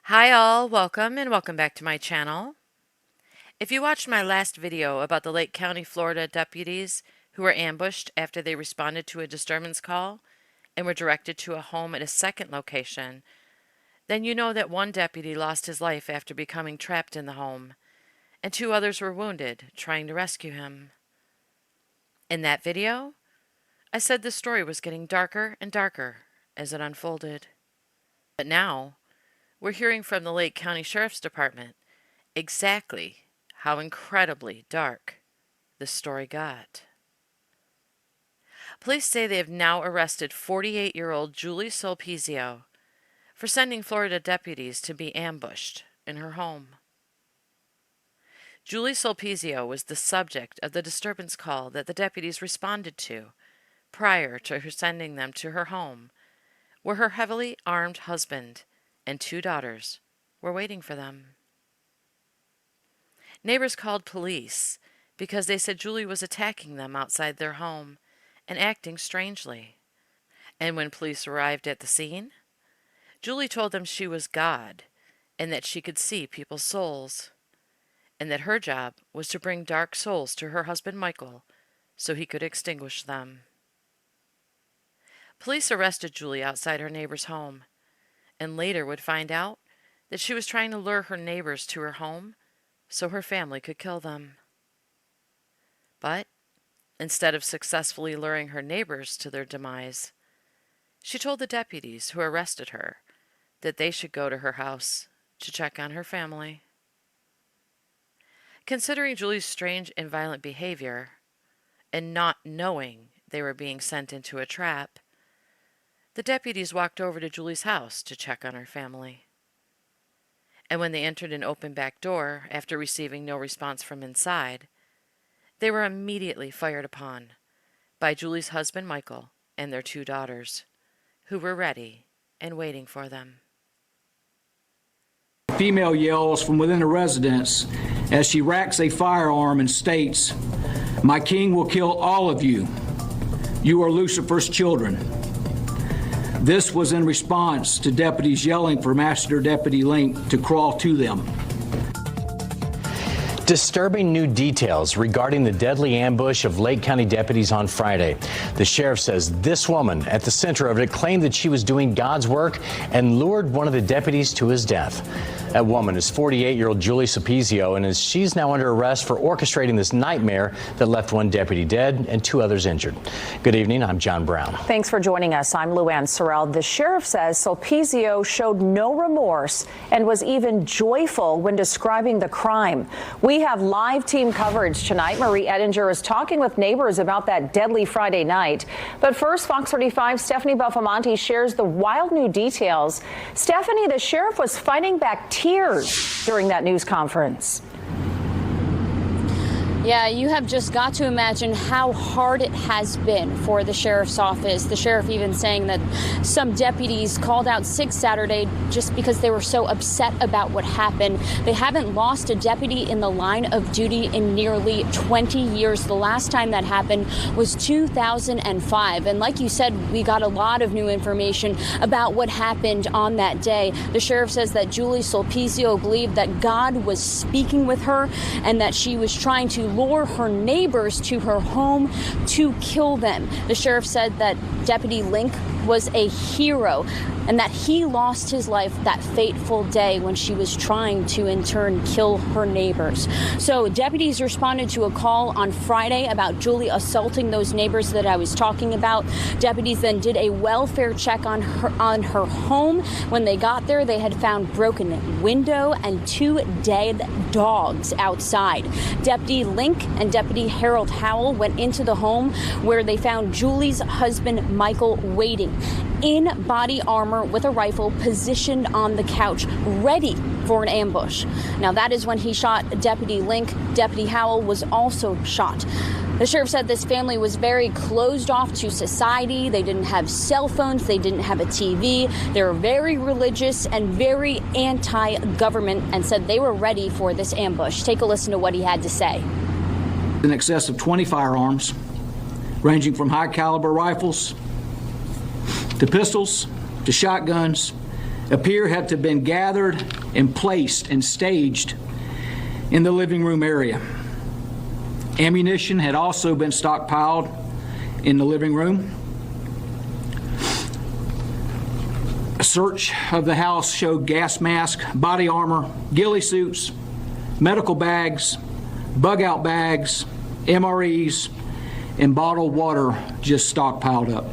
Hi all, welcome and welcome back to my channel. If you watched my last video about the Lake County, Florida deputies who were ambushed after they responded to a disturbance call and were directed to a home at a second location, then you know that one deputy lost his life after becoming trapped in the home, and two others were wounded trying to rescue him. In that video, I said the story was getting darker and darker as it unfolded. But now, we're hearing from the Lake County Sheriff's Department exactly how incredibly dark this story got. Police say they have now arrested 48-year-old Julie Sulpizio for sending Florida deputies to be ambushed in her home. Julie Sulpizio was the subject of the disturbance call that the deputies responded to prior to her sending them to her home, where her heavily armed husband and two daughters were waiting for them. Neighbors called police because they said Julie was attacking them outside their home and acting strangely. And when police arrived at the scene, Julie told them she was God and that she could see people's souls, and that her job was to bring dark souls to her husband Michael so he could extinguish them. Police arrested Julie outside her neighbor's home, and later would find out that she was trying to lure her neighbors to her home so her family could kill them. But instead of successfully luring her neighbors to their demise, she told the deputies who arrested her that they should go to her house to check on her family. Considering Julie's strange and violent behavior, and not knowing they were being sent into a trap, the deputies walked over to Julie's house to check on her family. And when they entered an open back door after receiving no response from inside, they were immediately fired upon by Julie's husband Michael and their two daughters, who were ready and waiting for them. Female yells from within the residence as she racks a firearm and states, "My king will kill all of you. You are Lucifer's children." This was in response to deputies yelling for Master Deputy Link to crawl to them. Disturbing new details regarding the deadly ambush of Lake County deputies on Friday. The sheriff says this woman at the center of it claimed that she was doing God's work and lured one of the deputies to his death. That woman is 48-year-old Julie Sulpizio, and she's now under arrest for orchestrating this nightmare that left one deputy dead and two others injured. Good evening, I'm John Brown. Thanks for joining us. I'm Luann Sorrell. The sheriff says Sulpizio showed no remorse and was even joyful when describing the crime. We have live team coverage tonight. Marie Edinger is talking with neighbors about that deadly Friday night. But first, Fox 35's Stephanie Belfamonte shares the wild new details. Stephanie, the sheriff was fighting back tears during that news conference. Yeah, you have just got to imagine how hard it has been for the sheriff's office. The sheriff even saying that some deputies called out sick Saturday just because they were so upset about what happened. They haven't lost a deputy in the line of duty in nearly 20 years. The last time that happened was 2005. And like you said, we got a lot of new information about what happened on that day. The sheriff says that Julie Sulpizio believed that God was speaking with her and that she was trying to lure her neighbors to her home to kill them. The sheriff said that Deputy Link was a hero and that he lost his life that fateful day when she was trying to in turn kill her neighbors. So deputies responded to a call on Friday about Julie assaulting those neighbors that I was talking about. Deputies then did a welfare check on her home. When they got there, they had found broken window and two dead dogs outside. Deputy Link and Deputy Harold Howell went into the home where they found Julie's husband Michael waiting in body armor with a rifle positioned on the couch, ready for an ambush. Now that is when he shot Deputy Link. Deputy Howell was also shot. The sheriff said this family was very closed off to society. They didn't have cell phones. They didn't have a TV. They were very religious and very anti-government, and said they were ready for this ambush. Take a listen to what he had to say. In excess of 20 firearms, ranging from high caliber rifles to pistols to shotguns appear to have been gathered and placed and staged in the living room area. Ammunition had also been stockpiled in the living room. A search of the house showed gas masks, body armor, ghillie suits, medical bags, bug-out bags, MREs, and bottled water just stockpiled up.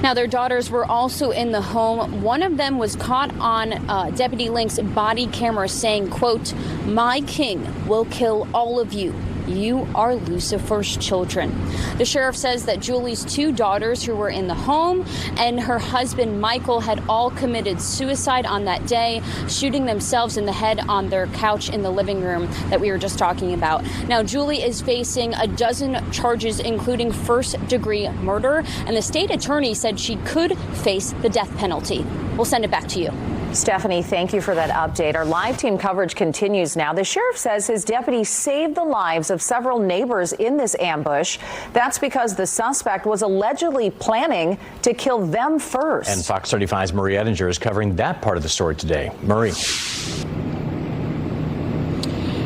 Now, their daughters were also in the home. One of them was caught on Deputy Link's body camera saying, quote, "My king will kill all of you. You are Lucifer's children." The sheriff says that Julie's two daughters who were in the home and her husband Michael had all committed suicide on that day, shooting themselves in the head on their couch in the living room that we were just talking about. Now, Julie is facing a dozen charges, including first-degree murder, and the state attorney said she could face the death penalty. We'll send it back to you. Stephanie, thank you for that update. Our live team coverage continues now. The sheriff says his deputy saved the lives of several neighbors in this ambush. That's because the suspect was allegedly planning to kill them first. And Fox 35's Marie Ettinger is covering that part of the story today. Marie.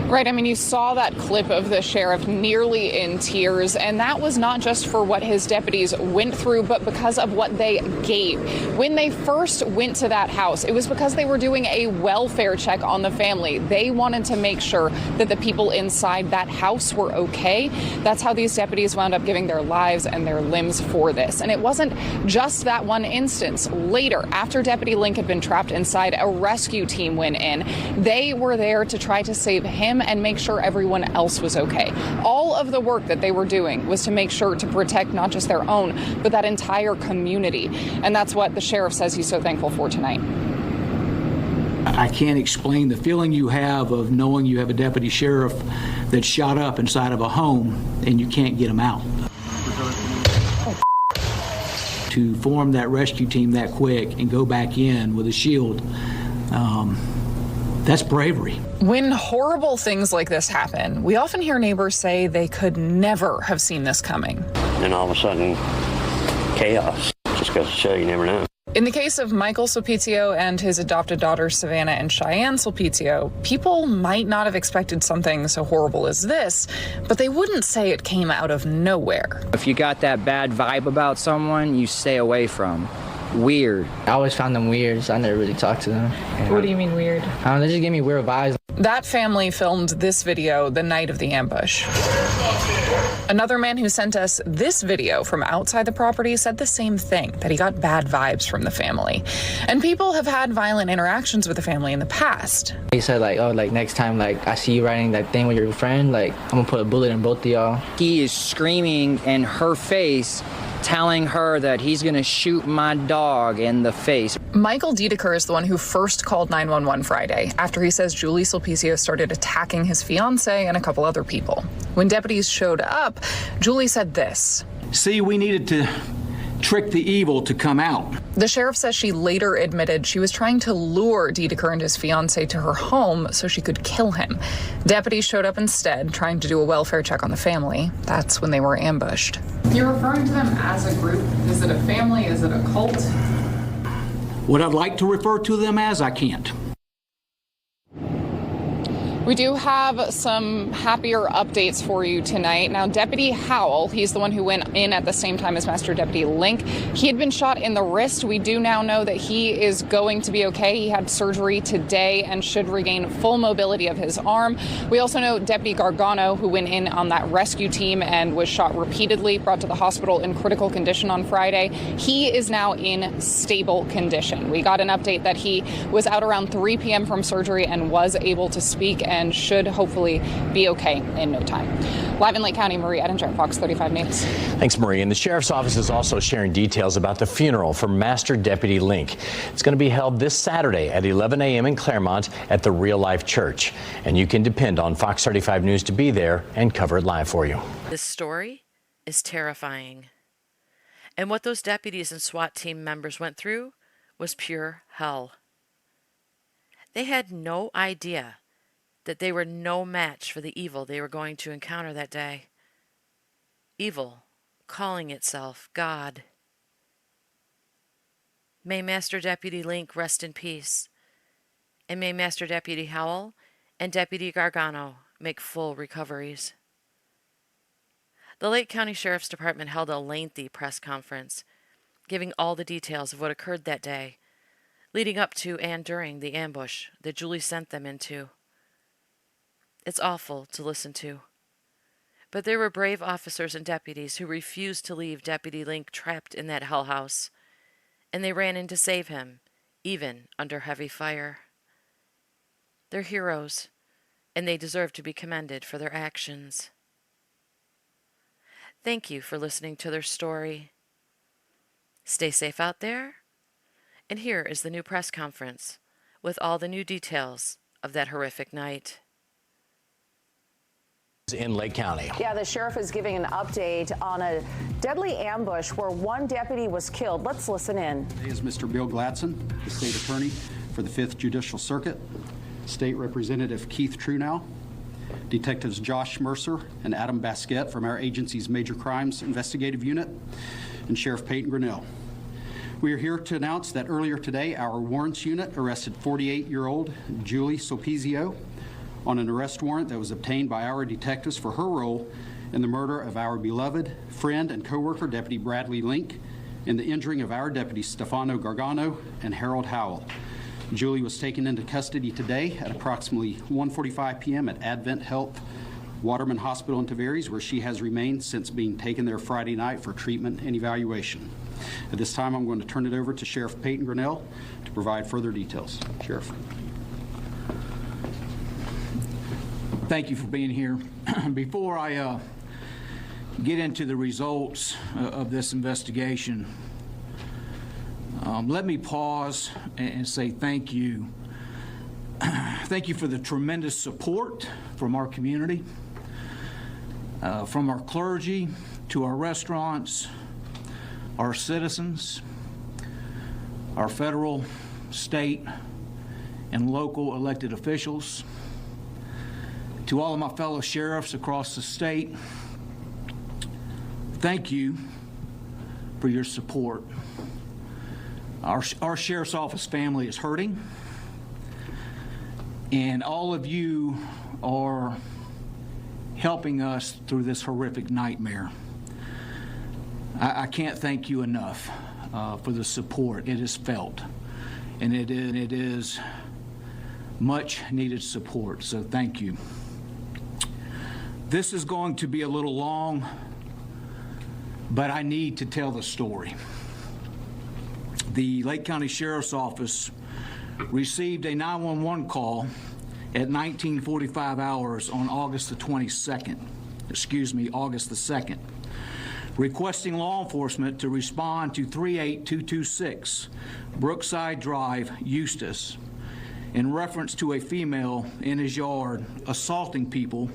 Right. I mean, you saw that clip of the sheriff nearly in tears, and that was not just for what his deputies went through, but because of what they gave. When they first went to that house, it was because they were doing a welfare check on the family. They wanted to make sure that the people inside that house were okay. That's how these deputies wound up giving their lives and their limbs for this. And it wasn't just that one instance. Later, after Deputy Link had been trapped inside, a rescue team went in. They were there to try to save him and make sure everyone else was okay. All of the work that they were doing was to make sure to protect not just their own, but that entire community. And that's what the sheriff says he's so thankful for tonight. I can't explain the feeling you have of knowing you have a deputy sheriff that's shot up inside of a home and you can't get him out. To form that rescue team that quick and go back in with a shield, that's bravery. When horrible things like this happen, we often hear neighbors say they could never have seen this coming. And all of a sudden, chaos. Just goes to show you never know. In the case of Michael Sulpicio and his adopted daughters, Savannah and Cheyenne Sulpicio, people might not have expected something so horrible as this, but they wouldn't say it came out of nowhere. If you got that bad vibe about someone, you stay away from. Weird. I always found them weird, so I never really talked to them. What do you mean weird? They just gave me weird vibes. That family filmed this video the night of the ambush. Another man who sent us this video from outside the property said the same thing, that he got bad vibes from the family. And people have had violent interactions with the family in the past. He said, next time, I see you riding that thing with your friend, I'm gonna put a bullet in both of y'all. He is screaming in her face, telling her that he's gonna shoot my dog in the face. Michael Dedeker is the one who first called 911 Friday after he says Julie Sulpicio started attacking his fiance and a couple other people. When deputies showed up, Julie said this. See, we needed to trick the evil to come out. The sheriff says she later admitted she was trying to lure Dedeker and his fiance to her home so she could kill him. Deputies showed up instead, trying to do a welfare check on the family. That's when they were ambushed. You're referring to them as a group? Is it a family? Is it a cult? What I'd like to refer to them as, I can't. We do have some happier updates for you tonight. Now, Deputy Howell, he's the one who went in at the same time as Master Deputy Link. He had been shot in the wrist. We do now know that he is going to be okay. He had surgery today and should regain full mobility of his arm. We also know Deputy Gargano, who went in on that rescue team and was shot repeatedly, brought to the hospital in critical condition on Friday. He is now in stable condition. We got an update that he was out around 3 p.m. from surgery and was able to speak and should hopefully be okay in no time. Live in Lake County, Marie Ettinger, Fox 35 News. Thanks, Marie. And the sheriff's office is also sharing details about the funeral for Master Deputy Link. It's going to be held this Saturday at 11 a.m. in Claremont at the Real Life Church. And you can depend on Fox 35 News to be there and cover it live for you. This story is terrifying. And what those deputies and SWAT team members went through was pure hell. They had no idea that they were no match for the evil they were going to encounter that day. Evil calling itself God. May Master Deputy Link rest in peace, and may Master Deputy Howell and Deputy Gargano make full recoveries. The Lake County Sheriff's Department held a lengthy press conference, giving all the details of what occurred that day, leading up to and during the ambush that Julie sent them into. It's awful to listen to. But there were brave officers and deputies who refused to leave Deputy Link trapped in that hell house, and they ran in to save him, even under heavy fire. They're heroes, and they deserve to be commended for their actions. Thank you for listening to their story. Stay safe out there, and here is the new press conference with all the new details of that horrific night. In Lake County. Yeah, the sheriff is giving an update on a deadly ambush where one deputy was killed. Let's listen in. Today is Mr. Bill Gladson, the state attorney for the 5th Judicial Circuit, State Representative Keith Trunow, Detectives Josh Mercer and Adam Basquette from our agency's Major Crimes Investigative Unit, and Sheriff Peyton Grinnell. We are here to announce that earlier today, our warrants unit arrested 48-year-old Julie Sopizio on an arrest warrant that was obtained by our detectives for her role in the murder of our beloved friend and co-worker, Deputy Bradley Link, and the injuring of our deputies Stefano Gargano and Harold Howell. Julie was taken into custody today at approximately 1:45 p.m. at Advent Health Waterman Hospital in Tavares, where she has remained since being taken there Friday night for treatment and evaluation. At this time, I'm going to turn it over to Sheriff Peyton Grinnell to provide further details. Sheriff. Thank you for being here. Before I get into the results of this investigation, let me pause and say thank you. Thank you for the tremendous support from our community, from our clergy to our restaurants, our citizens, our federal, state, and local elected officials, to all of my fellow sheriffs across the state. Thank you for your support. Our sheriff's office family is hurting, and all of you are helping us through this horrific nightmare. I can't thank you enough for the support. It is felt, and it is much needed support, so thank you. This is going to be a little long, but I need to tell the story. The Lake County Sheriff's Office received a 911 call at 19:45 hours on August the 2nd, requesting law enforcement to respond to 38226 Brookside Drive, Eustis, in reference to a female in his yard assaulting people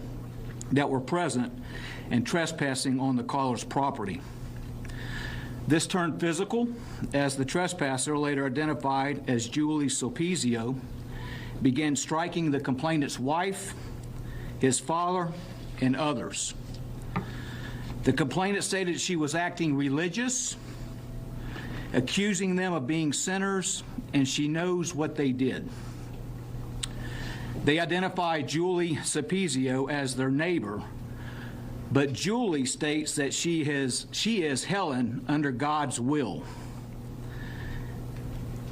that were present and trespassing on the caller's property. This turned physical as the trespasser, later identified as Julie Sopizio, began striking the complainant's wife, his father, and others. The complainant stated she was acting religious, accusing them of being sinners, and she knows what they did. They identified Julie Sopizio as their neighbor, but Julie states that she is Helen under God's will.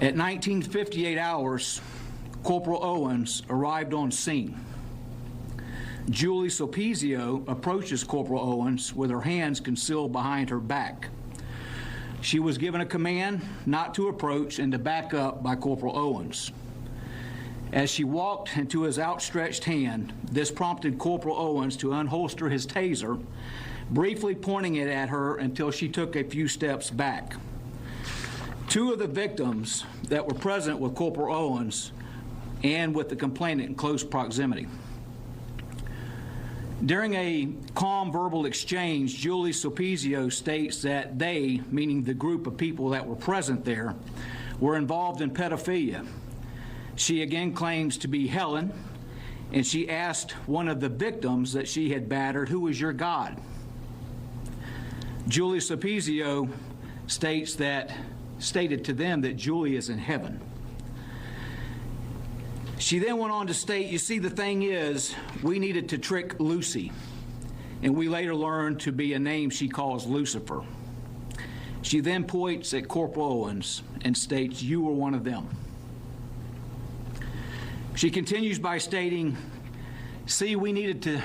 At 19:58 hours, Corporal Owens arrived on scene. Julie Sopizio approaches Corporal Owens with her hands concealed behind her back. She was given a command not to approach and to back up by Corporal Owens. As she walked into his outstretched hand, this prompted Corporal Owens to unholster his taser, briefly pointing it at her until she took a few steps back. Two of the victims that were present with Corporal Owens and with the complainant in close proximity. During a calm verbal exchange, Julie Sopizio states that they, meaning the group of people that were present there, were involved in pedophilia. She again claims to be Helen, and she asked one of the victims that she had battered, "Who is your God?" Julie Sopizio states that stated to them that Julie is in heaven. She then went on to state, you see, the thing is, we needed to trick Lucy, and we later learned to be a name she calls Lucifer. She then points at Corporal Owens and states, you were one of them. She continues by stating, see, we needed to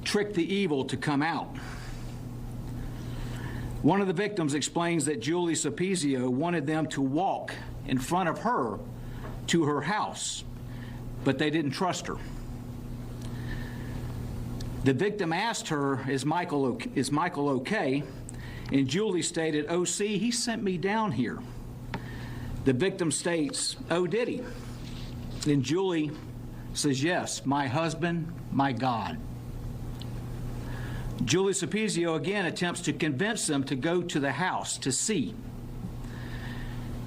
trick the evil to come out. One of the victims explains that Julie Sopizio wanted them to walk in front of her to her house, but they didn't trust her. The victim asked her, is Michael okay? And Julie stated, oh, see, he sent me down here. The victim states, oh, did he? And Julie says, yes, my husband, my God. Julie Sopizio again attempts to convince them to go to the house to see.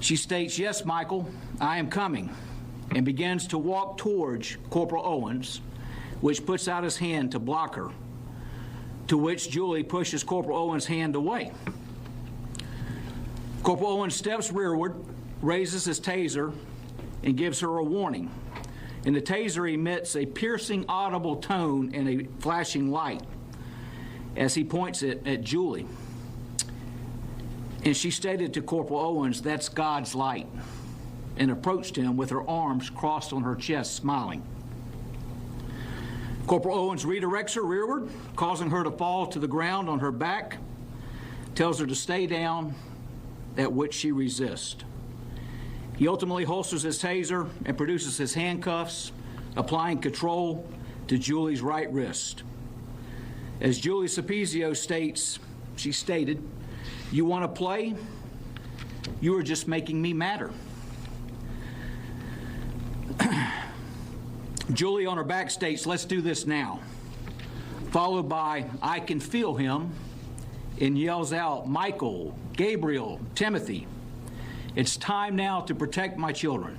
She states, yes, Michael, I am coming, and begins to walk towards Corporal Owens, which puts out his hand to block her, to which Julie pushes Corporal Owens' hand away. Corporal Owens steps rearward, raises his taser, and gives her a warning. And the taser emits a piercing audible tone and a flashing light as he points it at Julie. And she stated to Corporal Owens, that's God's light, and approached him with her arms crossed on her chest, smiling. Corporal Owens redirects her rearward, causing her to fall to the ground on her back, tells her to stay down, at which she resists. He ultimately holsters his taser and produces his handcuffs, applying control to Julie's right wrist. As Julie Sopizio states, she stated, you want to play? You are just making me madder. Julie on her back states, let's do this now, followed by, I can feel him, and yells out, Michael, Gabriel, Timothy, it's time now to protect my children.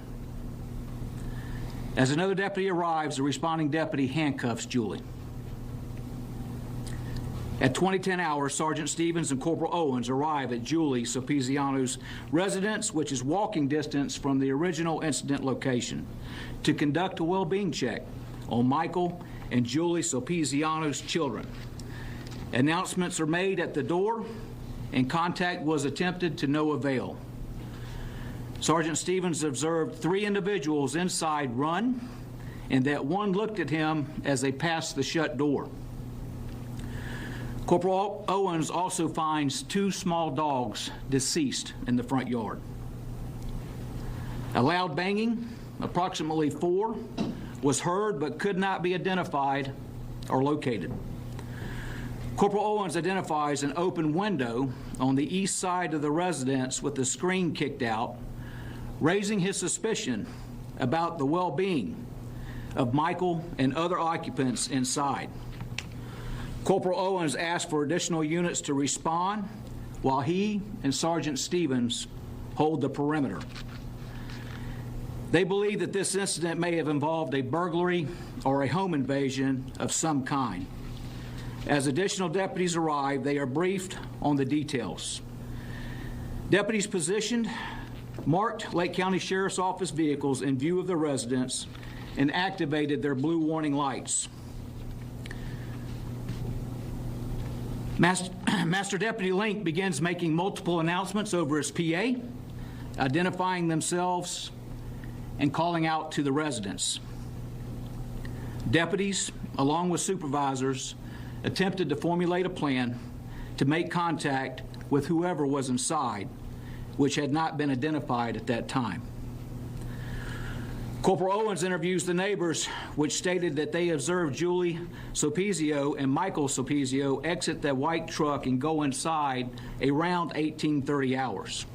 As another deputy arrives, the responding deputy handcuffs Julie. At 2010 hours, Sergeant Stevens and Corporal Owens arrive at Julie Sopiziano's residence, which is walking distance from the original incident location, to conduct a well-being check on Michael and Julie Sopiziano's children. Announcements are made at the door, and contact was attempted to no avail. Sergeant Stevens observed 3 individuals inside run, and that one looked at him as they passed the shut door. Corporal Owens also finds 2 small dogs deceased in the front yard. A loud banging, approximately 4, was heard but could not be identified or located. Corporal Owens identifies an open window on the east side of the residence with the screen kicked out, raising his suspicion about the well-being of Michael and other occupants inside. Corporal Owens asked for additional units to respond while he and Sergeant Stevens hold the perimeter. They believe that this incident may have involved a burglary or a home invasion of some kind. As additional deputies arrive, they are briefed on the details. Deputies positioned marked Lake County Sheriff's Office vehicles in view of the residents and activated their blue warning lights. Master Deputy Link begins making multiple announcements over his PA, identifying themselves and calling out to the residents. Deputies, along with supervisors, attempted to formulate a plan to make contact with whoever was inside, which had not been identified at that time. Corporal Owens interviews the neighbors, which stated that they observed Julie Sopizio and Michael Sopizio exit the white truck and go inside around 18:30 hours.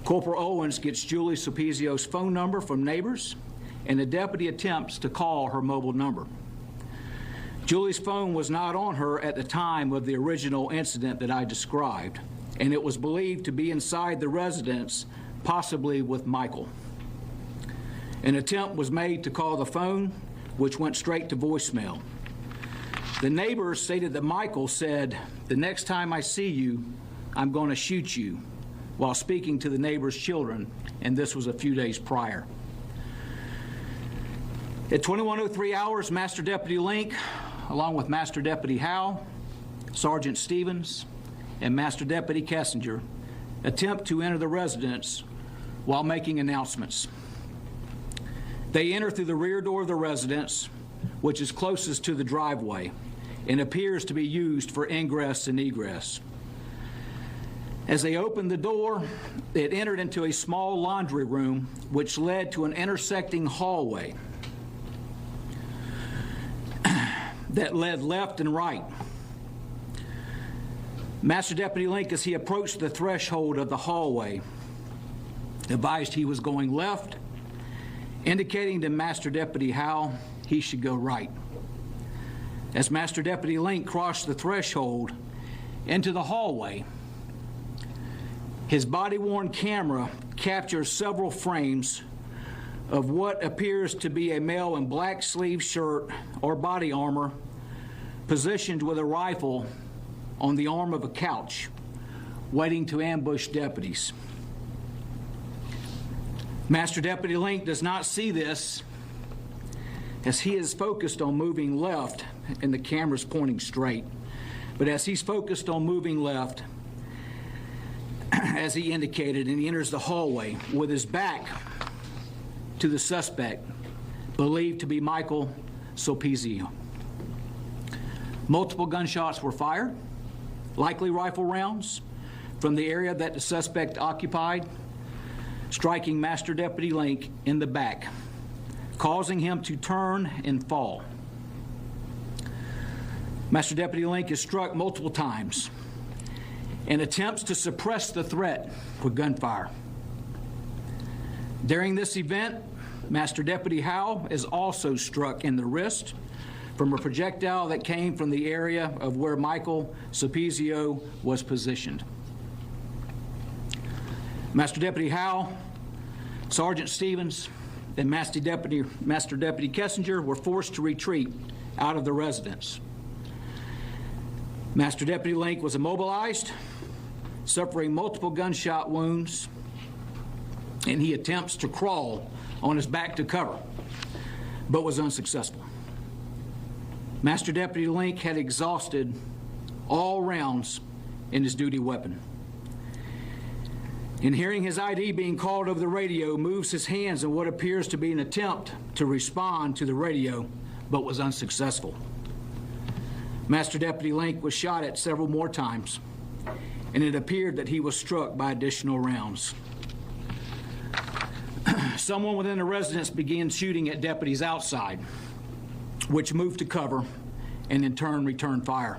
Corporal Owens gets Julie Sopizio's phone number from neighbors, and the deputy attempts to call her mobile number. Julie's phone was not on her at the time of the original incident that I described, and it was believed to be inside the residence, possibly with Michael. An attempt was made to call the phone, which went straight to voicemail. The neighbors stated that Michael said, the next time I see you, I'm going to shoot you, while speaking to the neighbor's children, and this was a few days prior. At 21:03 hours, Master Deputy Link, along with Master Deputy Howe, Sergeant Stevens, and Master Deputy Kessinger, attempt to enter the residence while making announcements. They enter through the rear door of the residence, which is closest to the driveway and appears to be used for ingress and egress. As they opened the door, it entered into a small laundry room, which led to an intersecting hallway that led left and right. Master Deputy Link, as he approached the threshold of the hallway, advised he was going left, indicating to Master Deputy Howe he should go right. As Master Deputy Link crossed the threshold into the hallway, his body-worn camera captures several frames of what appears to be a male in black sleeve shirt or body armor, positioned with a rifle on the arm of a couch, waiting to ambush deputies. Master Deputy Link does not see this, as he is focused on moving left and the camera's pointing straight. But as he's focused on moving left, as he indicated, and he enters the hallway with his back to the suspect, believed to be Michael Sulpizio. Multiple gunshots were fired, likely rifle rounds, from the area that the suspect occupied, striking Master Deputy Link in the back, causing him to turn and fall. Master Deputy Link is struck multiple times and attempts to suppress the threat with gunfire. During this event, Master Deputy Howe is also struck in the wrist from a projectile that came from the area of where Michael Sulpizio was positioned. Master Deputy Howe, Sergeant Stevens, and Master Deputy Kessinger were forced to retreat out of the residence. Master Deputy Link was immobilized, suffering multiple gunshot wounds, and he attempts to crawl on his back to cover, but was unsuccessful. Master Deputy Link had exhausted all rounds in his duty weapon. In hearing his ID being called over the radio, moves his hands in what appears to be an attempt to respond to the radio, but was unsuccessful. Master Deputy Link was shot at several more times, and it appeared that he was struck by additional rounds. Someone within the residence began shooting at deputies outside, which moved to cover and in turn returned fire.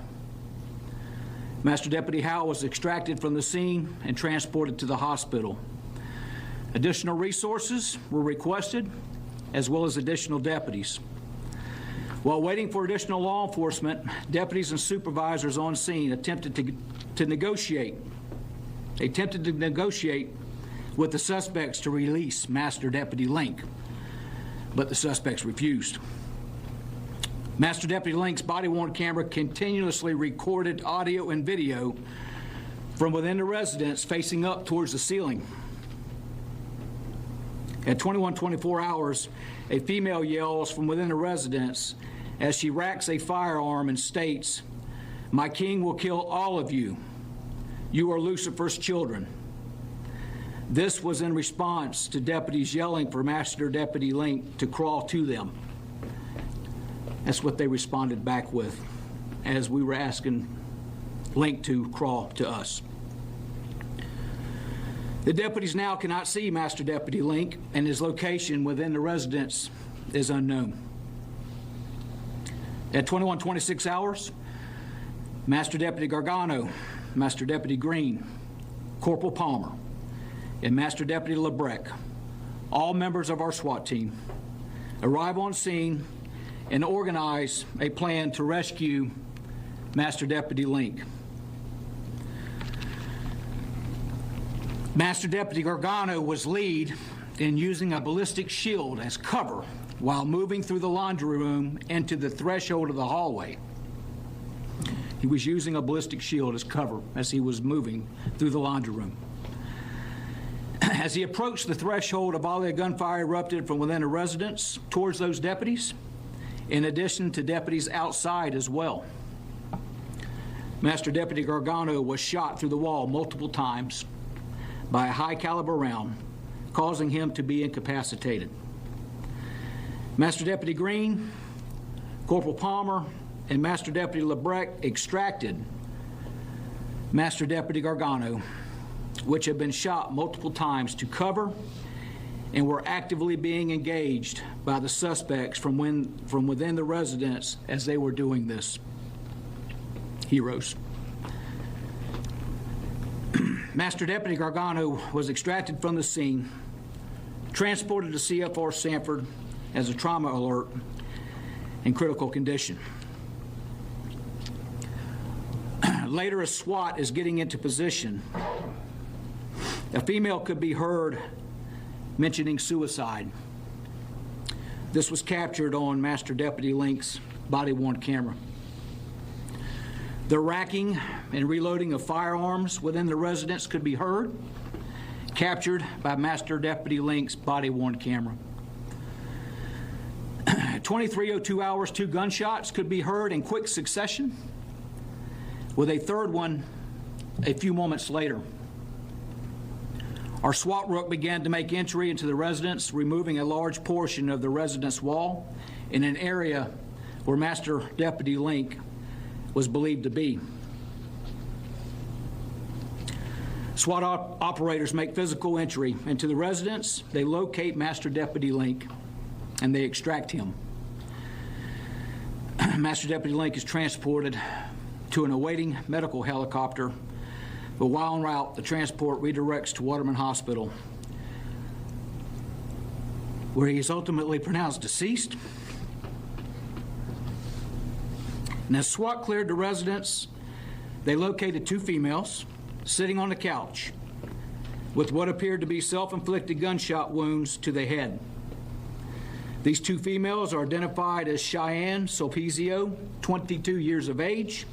Master Deputy Howe was extracted from the scene and transported to the hospital. Additional resources were requested, as well as additional deputies. While waiting for additional law enforcement, deputies and supervisors on scene attempted to negotiate with the suspects to release Master Deputy Link, but the suspects refused. Master Deputy Link's body-worn camera continuously recorded audio and video from within the residence facing up towards the ceiling. At 21:24 hours, a female yells from within the residence as she racks a firearm and states, "My king will kill all of you. You are Lucifer's children." This was in response to deputies yelling for Master Deputy Link to crawl to them. That's what they responded back with as we were asking Link to crawl to us. The deputies now cannot see Master Deputy Link, and his location within the residence is unknown. At 21:26 hours, Master Deputy Gargano, Master Deputy Green, Corporal Palmer, and Master Deputy LeBrecq, all members of our SWAT team, arrive on scene and organize a plan to rescue Master Deputy Link. Master Deputy Gargano was lead in using a ballistic shield as cover while moving through the laundry room into the threshold of the hallway. He was using a ballistic shield as cover as he was moving through the laundry room. As he approached the threshold, a volley of gunfire erupted from within a residence towards those deputies, in addition to deputies outside as well. Master Deputy Gargano was shot through the wall multiple times by a high-caliber round, causing him to be incapacitated. Master Deputy Green, Corporal Palmer, and Master Deputy Lebrecht extracted Master Deputy Gargano, which had been shot multiple times, to cover and were actively being engaged by the suspects from within the residence as they were doing this. Heroes. Master Deputy Gargano was extracted from the scene, transported to CFR Sanford as a trauma alert in critical condition. Later, as SWAT is getting into position, a female could be heard mentioning suicide. This was captured on Master Deputy Link's body-worn camera. The racking and reloading of firearms within the residence could be heard, captured by Master Deputy Link's body-worn camera. 23:02 hours, 2 gunshots could be heard in quick succession, with a third one a few moments later. Our SWAT rook began to make entry into the residence, removing a large portion of the residence wall in an area where Master Deputy Link was believed to be. SWAT operators make physical entry into the residence. They locate Master Deputy Link and they extract him. Master Deputy Link is transported to an awaiting medical helicopter, but while en route, the transport redirects to Waterman Hospital, where he is ultimately pronounced deceased. And as SWAT cleared the residence, they located 2 females sitting on the couch with what appeared to be self-inflicted gunshot wounds to the head. These 2 females are identified as Cheyenne Sulpizio, 22 years of age,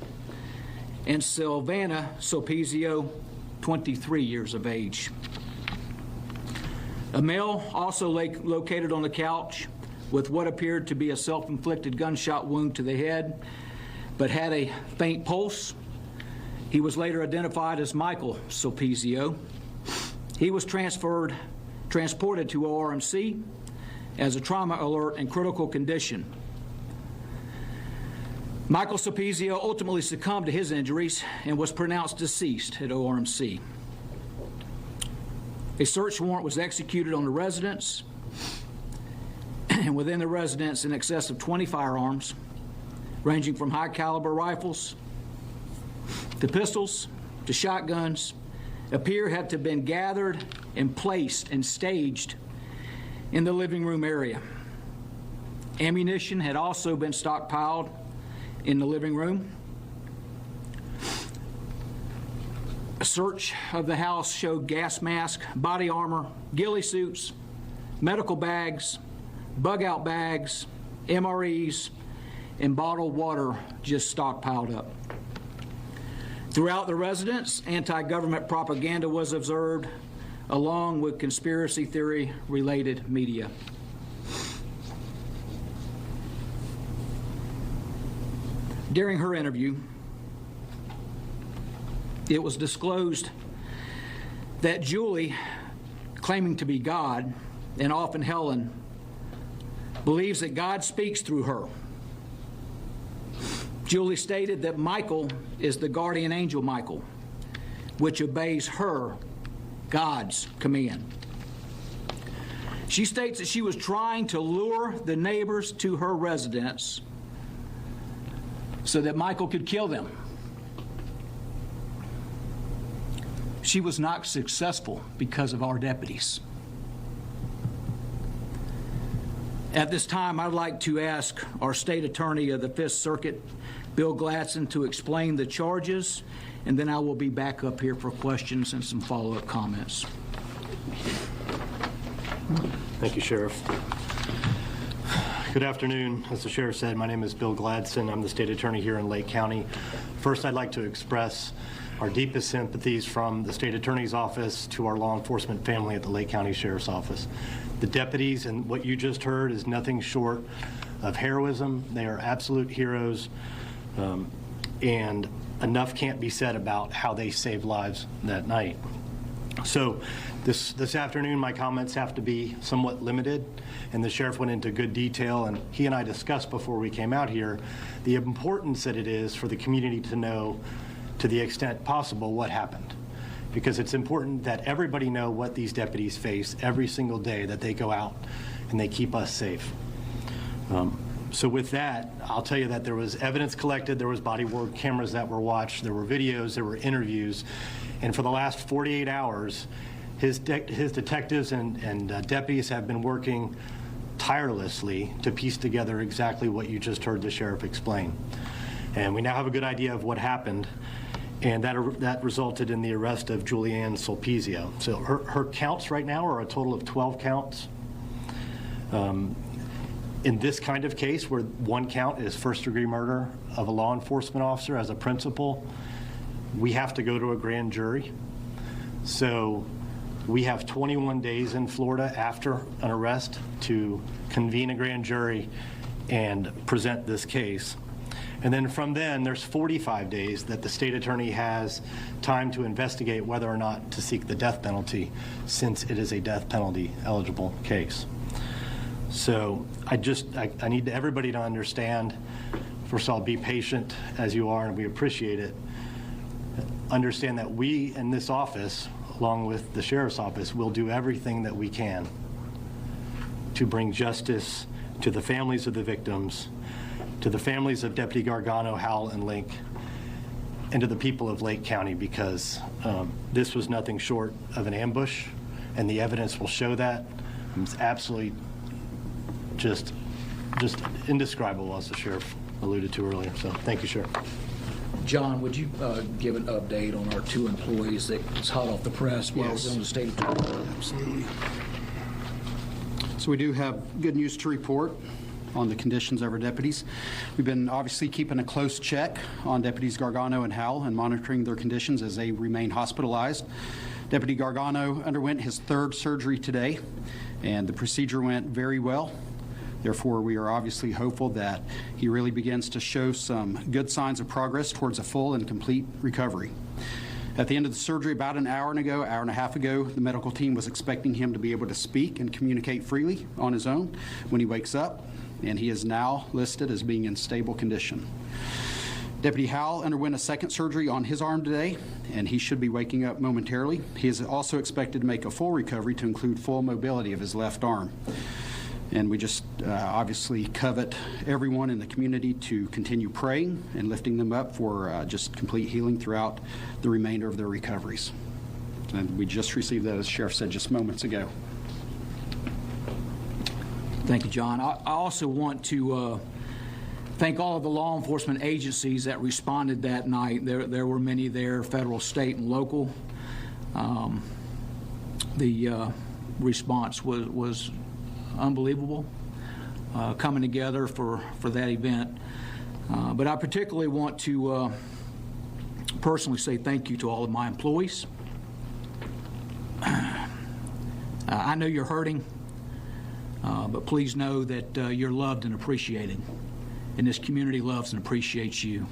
and Sylvana Sulpizio, 23 years of age. A male also located on the couch with what appeared to be a self-inflicted gunshot wound to the head, but had a faint pulse. He was later identified as Michael Sulpizio. He was transported to ORMC as a trauma alert in critical condition. Michael Sulpizio ultimately succumbed to his injuries and was pronounced deceased at ORMC. A search warrant was executed on the residence, and within the residence, in excess of 20 firearms, ranging from high-caliber rifles to pistols to shotguns, appear to have been gathered and placed and staged in the living room area. Ammunition had also been stockpiled in the living room. A search of the house showed gas masks, body armor, ghillie suits, medical bags, bug-out bags, MREs, and bottled water just stockpiled up. Throughout the residence, anti-government propaganda was observed, along with conspiracy theory-related media. During her interview, it was disclosed that Julie, claiming to be God, and often Helen, believes that God speaks through her. Julie stated that Michael is the guardian angel Michael, which obeys her, God's command. She states that she was trying to lure the neighbors to her residence so that Michael could kill them. She was not successful because of our deputies. At this time, I'd like to ask our state attorney of the 5th Circuit, Bill Gladson, to explain the charges, and then I will be back up here for questions and some follow-up comments. Thank you, Sheriff. Good afternoon. As the Sheriff said, my name is Bill Gladson. I'm the state attorney here in Lake County. First, I'd like to express our deepest sympathies from the state attorney's office to our law enforcement family at the Lake County Sheriff's Office. The deputies and what you just heard is nothing short of heroism. They are absolute heroes, and enough can't be said about how they saved lives that night. So this afternoon, my comments have to be somewhat limited, and the sheriff went into good detail, and he and I discussed before we came out here the importance that it is for the community to know, to the extent possible, what happened. Because it's important that everybody know what these deputies face every single day that they go out and they keep us safe. So with that, I'll tell you that there was evidence collected, there was body-worn cameras that were watched, there were videos, there were interviews, and for the last 48 hours, his detectives and deputies have been working tirelessly to piece together exactly what you just heard the sheriff explain. And we now have a good idea of what happened, and that resulted in the arrest of Julianne Sulpizio. So her counts right now are a total of 12 counts. In this kind of case, where one count is first-degree murder of a law enforcement officer as a principal, we have to go to a grand jury. So we have 21 days in Florida after an arrest to convene a grand jury and present this case. And then from then, there's 45 days that the state attorney has time to investigate whether or not to seek the death penalty, since it is a death penalty eligible case. So I need everybody to understand, first of all, be patient as you are, and we appreciate it. Understand that we in this office, along with the sheriff's office, will do everything that we can to bring justice to the families of the victims, to the families of Deputy Gargano, Howell, and Link, and to the people of Lake County, because this was nothing short of an ambush, and the evidence will show that. It's absolutely just indescribable, as the sheriff alluded to earlier. So thank you, Sheriff. John, would you give an update on our two employees that was hot off the press while I was on the state attorney? Absolutely. So we do have good news to report on the conditions of our deputies. We've been obviously keeping a close check on Deputies Gargano and Howell and monitoring their conditions as they remain hospitalized. Deputy Gargano underwent his third surgery today, and the procedure went very well. Therefore, we are obviously hopeful that he really begins to show some good signs of progress towards a full and complete recovery. At the end of the surgery, about an hour and a half ago, the medical team was expecting him to be able to speak and communicate freely on his own when he wakes up, and he is now listed as being in stable condition. Deputy Howell underwent a second surgery on his arm today, and he should be waking up momentarily. He is also expected to make a full recovery to include full mobility of his left arm. And we just obviously covet everyone in the community to continue praying and lifting them up for just complete healing throughout the remainder of their recoveries. And we just received that, as the Sheriff said just moments ago. Thank you, John. I also want to thank all of the law enforcement agencies that responded that night. There were many there, federal, state, and local. The response was unbelievable, coming together for that event. But I particularly want to personally say thank you to all of my employees. I know you're hurting, but please know that you're loved and appreciated. And this community loves and appreciates you.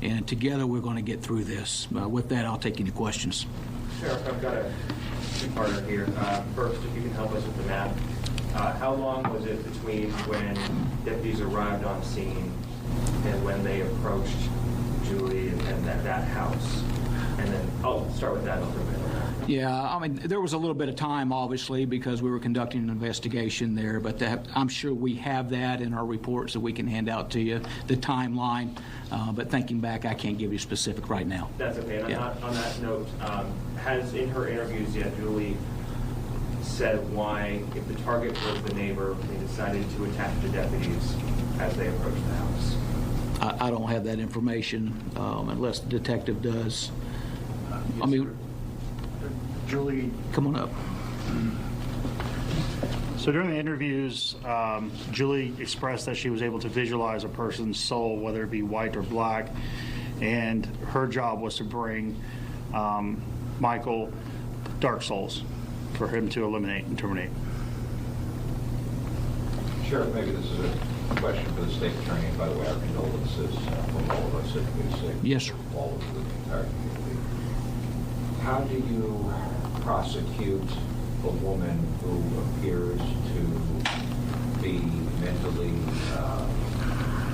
And together we're going to get through this. With that, I'll take any questions. Sheriff, I've got a two-parter here. First, if you can help us with the map. How long was it between when deputies arrived on scene and when they approached Julie and that house? And then I'll start with that a little bit. Yeah, I mean, there was a little bit of time, obviously, because we were conducting an investigation there, but I'm sure we have that in our reports that we can hand out to you, the timeline. But thinking back, I can't give you specific right now. That's okay. And yeah. on that note, has in her interviews yet Julie said why, if the target was the neighbor, they decided to attack the deputies as they approached the house? I don't have that information unless the detective does. I mean, Julie, come on up. so during the interviews, Julie expressed that she was able to visualize a person's soul, whether it be white or black, and her job was to bring Michael Dark Souls for him to eliminate and terminate. Sheriff, maybe this is a question for the state attorney, and by the way, our condolences from all of us at News 6. Yes, sir. All of the entire community. How do you prosecute a woman who appears to be mentally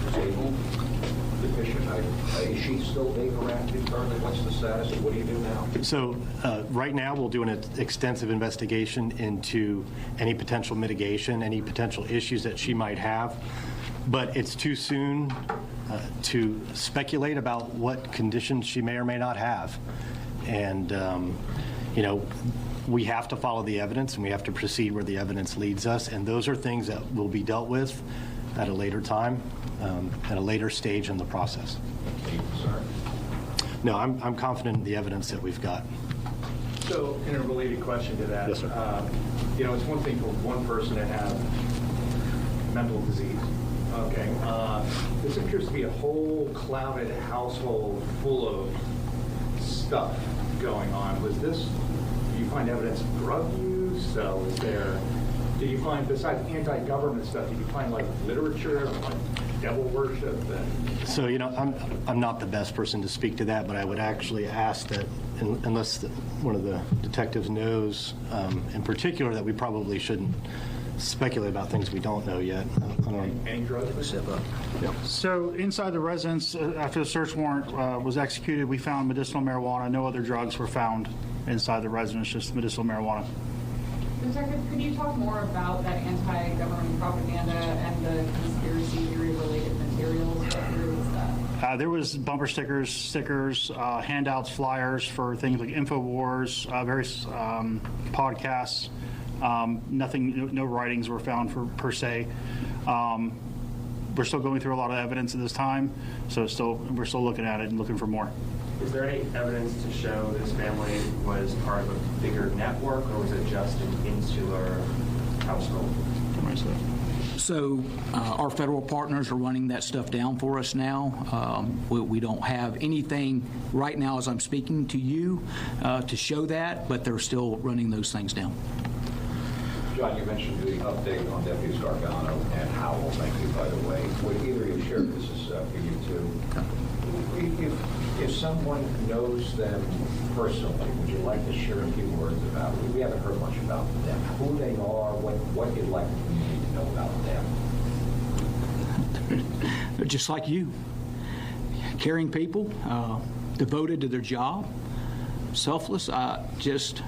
disabled, deficient? Is she still being harassed internally? What's the status? What do you do now? So right now, we'll do an extensive investigation into any potential mitigation, any potential issues that she might have. But it's too soon to speculate about what conditions she may or may not have. And, you know, we have to follow the evidence, and we have to proceed where the evidence leads us. And those are things that will be dealt with at a later time, at a later stage in the process. Are you concerned? No, I'm confident in the evidence that we've got. So, in a related question to that, Yes, sir. You know, it's one thing for one person to have mental disease. Okay. This appears to be a whole clouded household full of stuff going on. Was this, do you find evidence of drug use? So is there, do you find, besides anti-government stuff, do you find like literature, like devil worship? So, you know, I'm not the best person to speak to that, but I would actually ask that, unless one of the detectives knows in particular, that we probably shouldn't speculate about things we don't know yet. Any drugs? Yeah. So inside the residence, after the search warrant was executed, we found medicinal marijuana. No other drugs were found inside the residence, just medicinal marijuana. Detective, could you talk more about that anti-government propaganda and the conspiracy theory-related materials? Where was that? There was bumper stickers, handouts, flyers for things like InfoWars, various podcasts. Nothing, no writings were found per se. We're still going through a lot of evidence at this time, so we're still looking at it and looking for more. Is there any evidence to show this family was part of a bigger network, or was it just an insular household? So our federal partners are running that stuff down for us now. We don't have anything right now as I'm speaking to you to show that, but they're still running those things down. John, you mentioned the update on Deputies Gargano and Howell. Thank you, by the way. Would either of you share, this is for you too. If someone knows them personally, would you like to share a few words about it? We haven't heard much about them, who they are, what you'd like the community to know about them. They're just like you. Caring people, devoted to their job, selfless. Just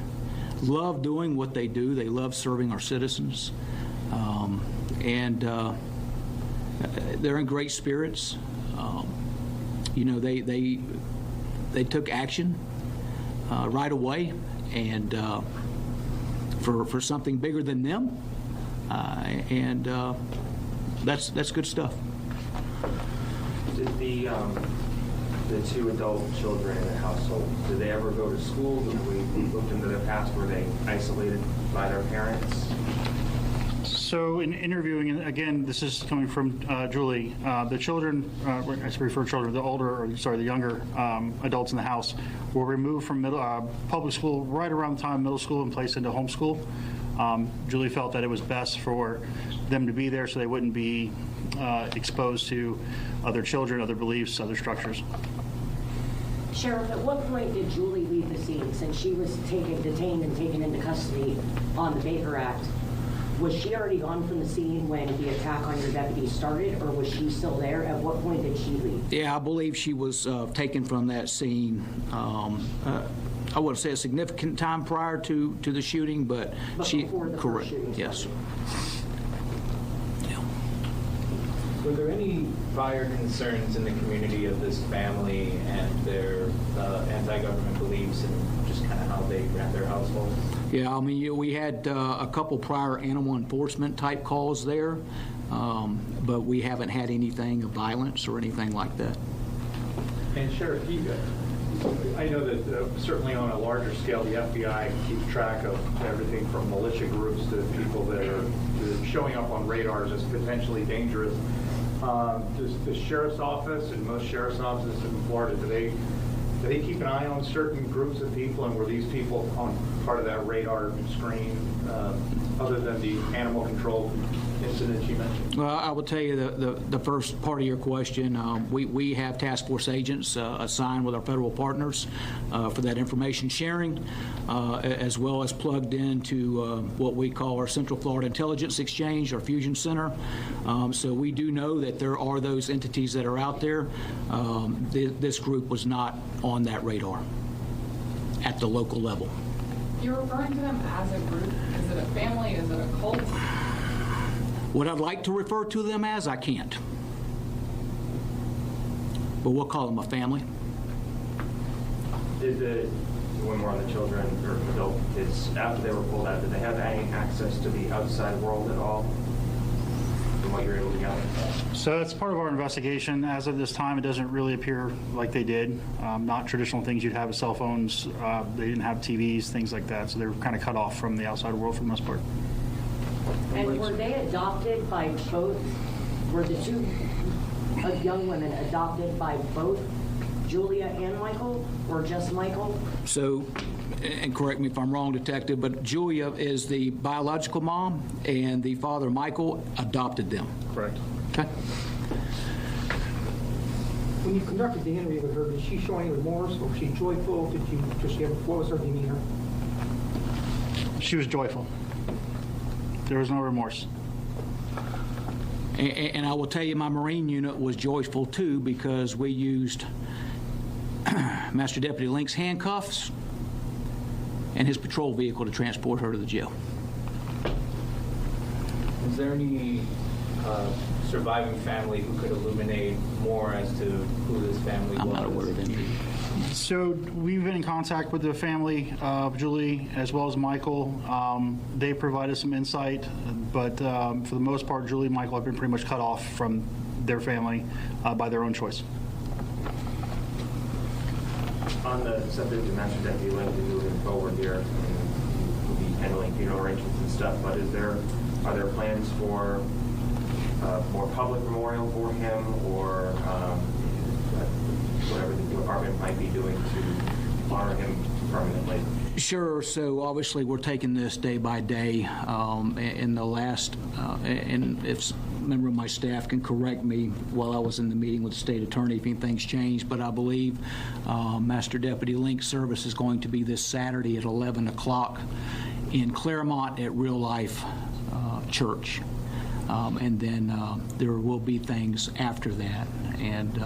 love doing what they do. They love serving our citizens. And they're in great spirits. You know, they took action right away, and for something bigger than them, and that's good stuff. Did the two adult children in the household, did they ever go to school? Did we looked into their past? Were they isolated by their parents? So in interviewing, and again, this is coming from Julie, the children, I refer to children, the younger adults in the house were removed from public school right around the time of middle school and placed into homeschool. Julie felt that it was best for them to be there so they wouldn't be exposed to other children, other beliefs, other structures. Sheriff, at what point did Julie leave the scene? Since she was detained and taken into custody on the Baker Act, was she already gone from the scene when the attack on your deputy started, or was she still there? At what point did she leave? Yeah, I believe she was taken from that scene. I wouldn't say a significant time prior to the shooting, but she before the correct. First shooting Yes. Were there any prior concerns in the community of this family and their anti-government beliefs and just kind of how they ran their household? Yeah, I mean, we had a couple prior animal enforcement type calls there, but we haven't had anything of violence or anything like that. And Sheriff, I know that certainly on a larger scale, the FBI keeps track of everything from militia groups to people that are showing up on radars as potentially dangerous. Does the sheriff's office and most sheriff's offices in Florida, do they keep an eye on certain groups of people, and were these people on part of that radar screen, other than the animal control incident you mentioned? Well, I will tell you the first part of your question. We have task force agents assigned with our federal partners for that information sharing, as well as plugged into what we call our Central Florida Intelligence Exchange, our Fusion Center. So we do know that there are those entities that are out there. This group was not on that radar at the local level. You're referring to them as a group? Is it a family? Is it a cult? What I'd like to refer to them as, I can't. But we'll call them a family. When we're on the children or adult kids, after they were pulled out, did they have any access to the outside world at all? From what you're able to gather? So that's part of our investigation. As of this time, it doesn't really appear like they did. Not traditional things you'd have with cell phones. They didn't have TVs, things like that. So they were kind of cut off from the outside world for the most part. And were they adopted by both, were the two young women adopted by both Julia and Michael, or just Michael? So, and correct me if I'm wrong, Detective, but Julia is the biological mom, and the father, Michael, adopted them. Correct. Okay. When you conducted the interview with her, did she show any remorse, or was she joyful? Did she have, what was her demeanor? She was joyful. There was no remorse. And I will tell you, my Marine unit was joyful too, because we used Master Deputy Link's handcuffs and his patrol vehicle to transport her to the jail. Is there any surviving family who could illuminate more as to who this family was? I'm not aware of any. So we've been in contact with the family of Julie as well as Michael. They provided some insight, but for the most part, Julie and Michael have been pretty much cut off from their family by their own choice. On the subject of Master Deputy Link and moving forward here, and we'll be handling funeral arrangements and stuff, but are there plans for more public memorial for him, or whatever the department might be doing to honor him permanently? Sure. So obviously we're taking this day by day. In the last, and if a member of my staff can correct me while I was in the meeting with the state attorney if anything's changed, but I believe Master Deputy Link service is going to be this Saturday at 11 o'clock in Claremont at Real Life Church. And then there will be things after that. And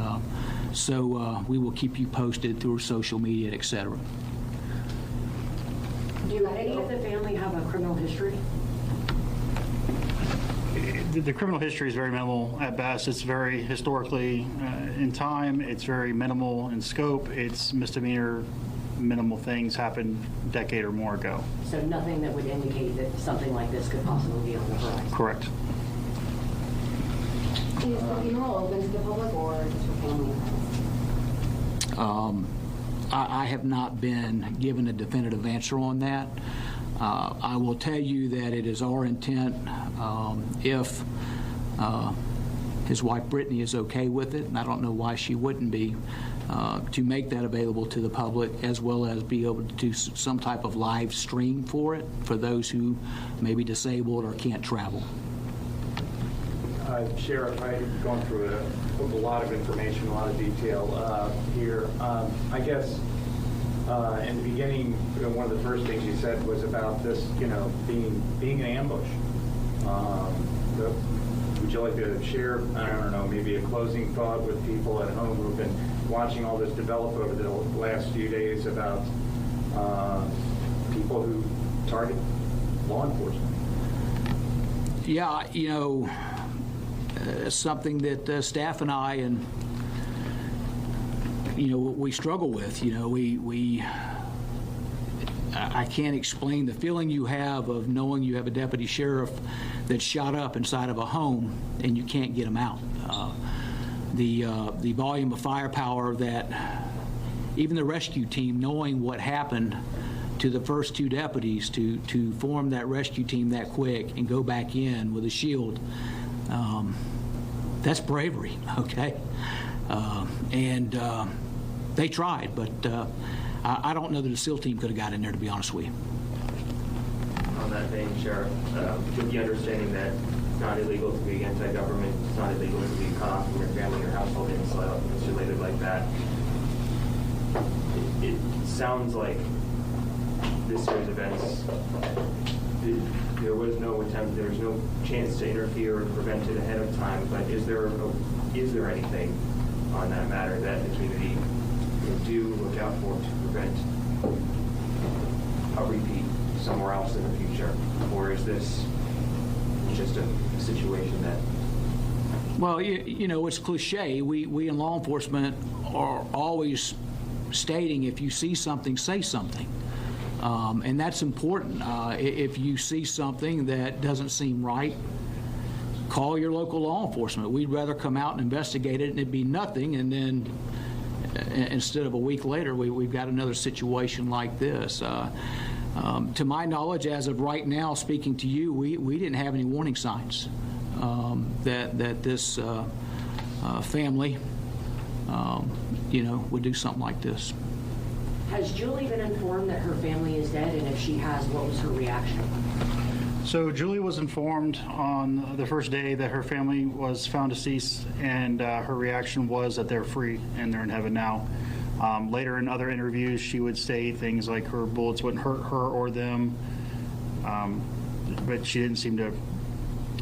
so we will keep you posted through social media, et cetera. Do any of the family have a criminal history? The criminal history is very minimal at best. It's very historically in time. It's very minimal in scope. It's misdemeanor, minimal things happened a decade or more ago. So nothing that would indicate that something like this could possibly be on the horizon? Correct. Is the funeral open to the public or just for family? I have not been given a definitive answer on that. I will tell you that it is our intent, if his wife Brittany is okay with it, and I don't know why she wouldn't be, to make that available to the public, as well as be able to do some type of live stream for it for those who may be disabled or can't travel. Sheriff, I've gone through a lot of information, a lot of detail here. I guess in the beginning, one of the first things you said was about this, being an ambush. Would you like to share, I don't know, maybe a closing thought with people at home who've been watching all this develop over the last few days about people who target law enforcement? Yeah, something that staff and I we struggle with. I can't explain the feeling you have of knowing you have a deputy sheriff that's shot up inside of a home and you can't get him out. The volume of firepower that even the rescue team, knowing what happened to the first two deputies, to form that rescue team that quick and go back in with a shield. That's bravery, okay? They tried, but I don't know that a SEAL team could have got in there, to be honest with you. On that vein, Sheriff, with the understanding that it's not illegal to be anti-government, it's not illegal to be cut off from your family, your household, insulated like that, it sounds like this series of events, there was no attempt, there was no chance to interfere or prevent it ahead of time, but is there anything on that matter that the community do look out for to prevent a repeat somewhere else in the future? Or is this just a situation that... Well, you know, it's cliche. We in law enforcement are always stating, if you see something, say something. And that's important. If you see something that doesn't seem right, call your local law enforcement. We'd rather come out and investigate it and it'd be nothing, and then instead of a week later, we've got another situation like this. To my knowledge, as of right now, speaking to you, we didn't have any warning signs that this family, you know, would do something like this. Has Julie been informed that her family is dead, and if she has, what was her reaction? So Julie was informed on the first day that her family was found deceased, and her reaction was that they're free and they're in heaven now. Later in other interviews, she would say things like her bullets wouldn't hurt her or them, but she didn't seem to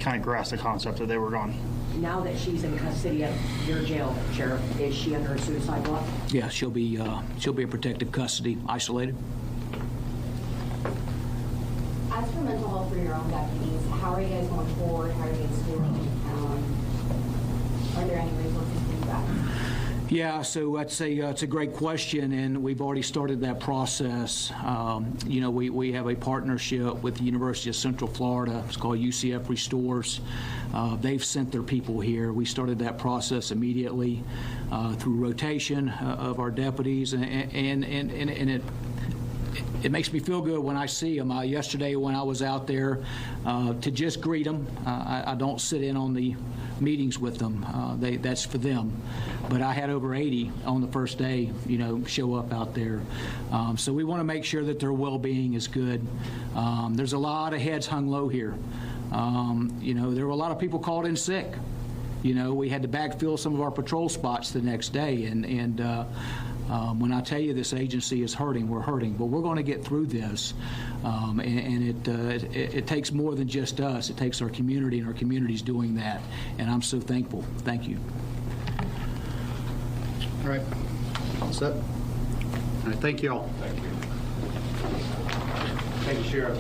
kind of grasp the concept that they were gone. Now that she's in custody at your jail, Sheriff, is she under a suicide watch? Yeah, she'll be in protective custody, isolated. As for mental health for your own deputies, how are you guys going forward? How are you guys doing? Are there any resources for you guys? Yeah, so it's a great question, and we've already started that process. You know, we have a partnership with the University of Central Florida. It's called UCF Restores. They've sent their people here. We started that process immediately through rotation of our deputies, and it makes me feel good when I see them. Yesterday when I was out there to just greet them, I don't sit in on the meetings with them. That's for them. But I had over 80 on the first day, you know, show up out there. So we want to make sure that their well-being is good. There's a lot of heads hung low here. You know, there were a lot of people called in sick. You know, we had to backfill some of our patrol spots the next day, and when I tell you this agency is hurting, we're hurting, but we're going to get through this. It takes more than just us. It takes our community, and our community's doing that. And I'm so thankful. Thank you. All right. All set? All right. Thank you all. Thank you, Sheriff.